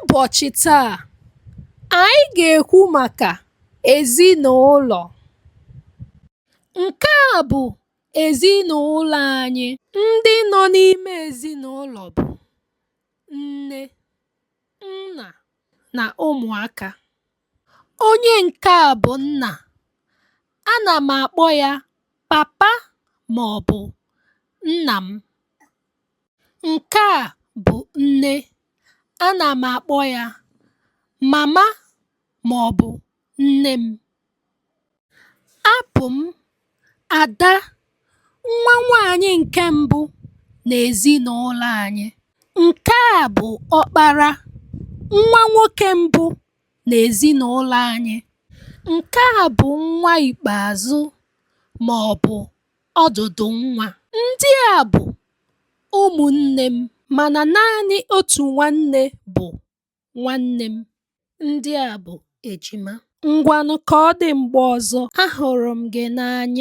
N'ụbọchị taa, anyị ga-ekwu maka ezinụlọ. Nke a bụ ezinụlọ anyị. Ndị nọ n'ime ezinụlọ bụ nne, nna na ụmụaka. Onye nke a bụ nna. Ana m akpọ ya papa ma ọ bụ nna m. Nke a bụ nne. Ana m akpọ ya mama ma ọ bụ nne m. Abụ m ada, nwa nwanyị nke mbụ n'ezinụlọ anyị. Nke a bụ ọkpara, nwa nwoke mbụ n'ezinụlọ anyị. Nke a bụ nwa ikpeazụ ma ọ bụ ọdụdụ nwa. Ndị a bụ ụmụnne m, mana naanị otu nwanne bụ nwanne m. Ndị a bụ ejima. Ngwanụ ka ọ dị mgbe ọzọ. Ahụrụ m gị n'anya.